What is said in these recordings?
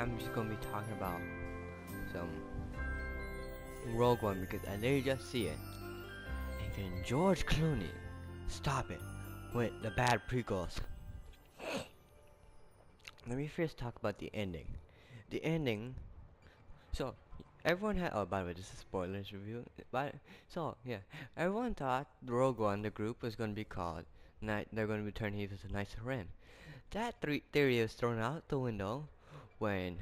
I'm just gonna be talking about some Rogue One because I literally just see it. And can George Clooney stop it with the bad prequels? Let me first talk about the ending. The ending. So everyone had. Oh, by the way, this is spoilers review. But so yeah, everyone thought Rogue One, the group, was gonna be called Night. They're gonna be turned into the Knights of Ren. That theory was thrown out the window when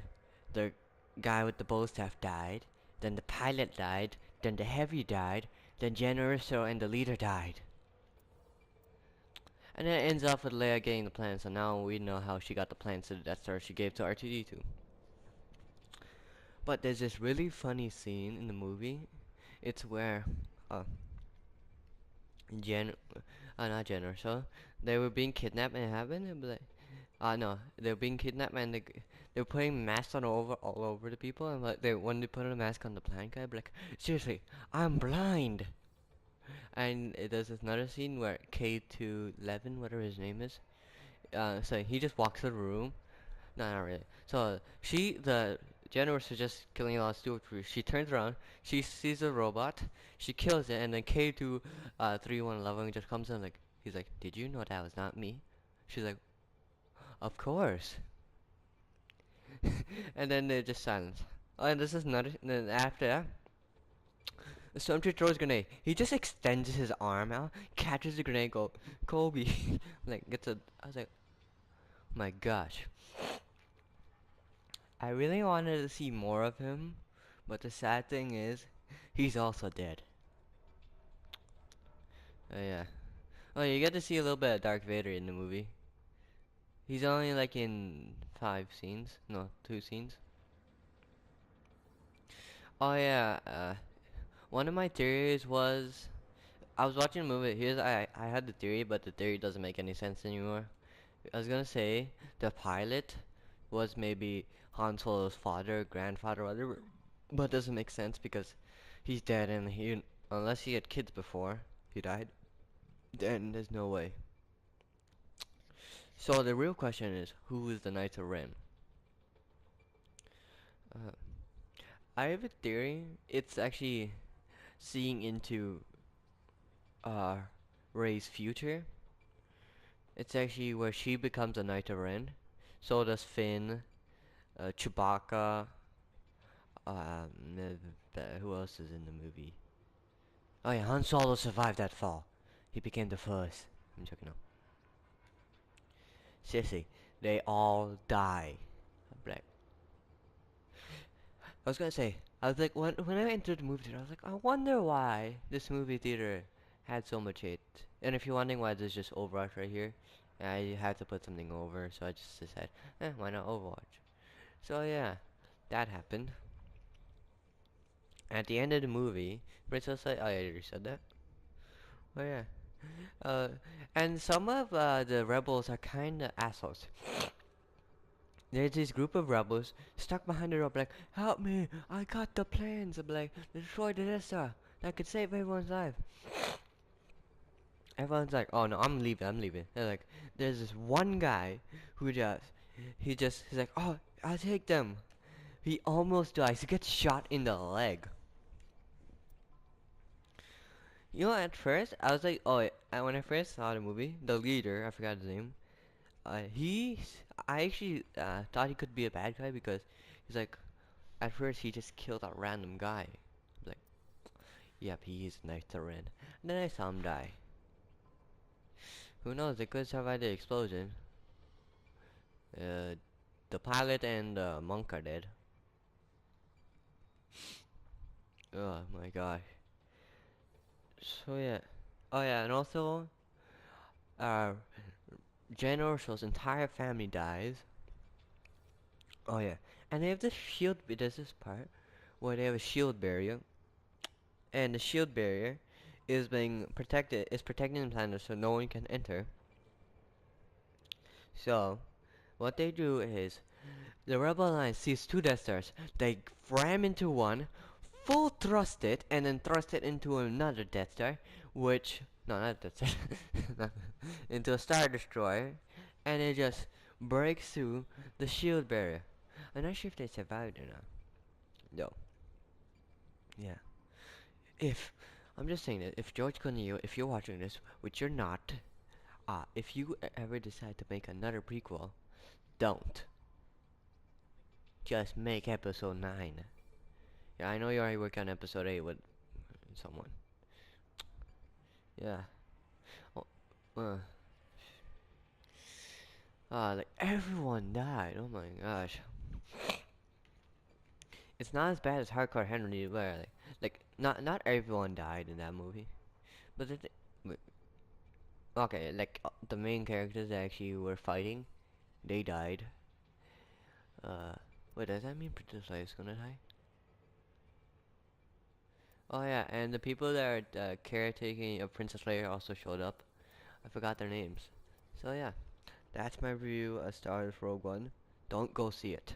the guy with the bow staff died, then the pilot died, then the heavy died, then General Russo and the leader died. And then it ends up with Leia getting the plan, so now we know how she got the plans to the Death Star she gave to R2-D2. But there's this really funny scene in the movie. It's where, uh, Gen, not General Russo, they were being kidnapped and it happened, and be like, no, they were being kidnapped and they were putting masks on all over the people, and like when they put a mask on the blind guy, be like, seriously, I'm blind. And there's another scene where K211, whatever his name is, so he just walks to the room. No, not really. So the Jennifer is just killing a lot of stormtroopers. She turns around, she sees a robot, she kills it, and then K2 3111 just comes in like, he's like, did you know that was not me? She's like, of course. And then they're just silence. Oh, and this is another. And then after that, the stormtrooper throws a grenade. He just extends his arm out, catches the grenade, go Kobe, like gets a. I was like, my gosh. I really wanted to see more of him, but the sad thing is, he's also dead. Oh yeah. Oh, you get to see a little bit of Darth Vader in the movie. He's only like in 5 scenes, no, 2 scenes. Oh yeah. One of my theories was I was watching a movie. I had the theory, but the theory doesn't make any sense anymore. I was gonna say the pilot was maybe Han Solo's father, grandfather, whatever, but it doesn't make sense because he's dead and he unless he had kids before he died, then there's no way. So the real question is, who is the Knights of Ren? Uh, I have a theory. It's actually seeing into uh Rey's future. It's actually where she becomes a Knight of Ren. So does Finn, Chewbacca. Who else is in the movie? Oh yeah, Han Solo survived that fall. He became the first. I'm joking now. Seriously, they all die. Like, I was gonna say, I was like, when I entered the movie theater, I was like, I wonder why this movie theater had so much hate. And if you're wondering why there's just Overwatch right here, I had to put something over, so I just decided, why not Overwatch? So yeah, that happened. At the end of the movie, Princess, I already said that. Oh yeah. Uh, and some of the rebels are kinda assholes. There's this group of rebels stuck behind the rope, like, help me, I got the plans. I'm like, destroy the Death Star. That could save everyone's life. Everyone's like, oh no, I'm leaving. They're like, there's this one guy who he's like, oh, I'll take them. He almost dies. He gets shot in the leg. You know, at first, I was like, oh, when I first saw the movie, the leader, I forgot his name, he, I actually thought he could be a bad guy because he's like, at first he just killed a random guy. Like, yep, he is nice to Ren. And then I saw him die. Who knows, they could survive the explosion. Uh, the pilot and the monk are dead. Oh my gosh. So yeah. Oh yeah, and also, uh, General Show's entire family dies. Oh yeah, and they have this shield. There's this part where they have a shield barrier, and the shield barrier is being protected. Is protecting the planet so no one can enter. So what they do is the Rebel Alliance sees 2 Death Stars. They ram into one, full thrust it, and then thrust it into another Death Star, which no, not Death Star, into a Star Destroyer, and it just breaks through the shield barrier. I'm not sure if they survived or not. No. Yeah. If I'm just saying that if George Clooney, if you're watching this, which you're not, if you ever decide to make another prequel, don't. Just make episode 9. Yeah, I know you already worked on episode 8 with someone. Yeah. Oh, uh, like everyone died. Oh my gosh. It's not as bad as Hardcore Henry, where like not everyone died in that movie, but okay, like the main characters that actually were fighting, they died. Uh, wait, does that mean Princess Leia is gonna die? Oh yeah, and the people that are caretaking of Princess Leia also showed up. I forgot their names. So yeah, that's my review of Star Wars Rogue One. Don't go see it.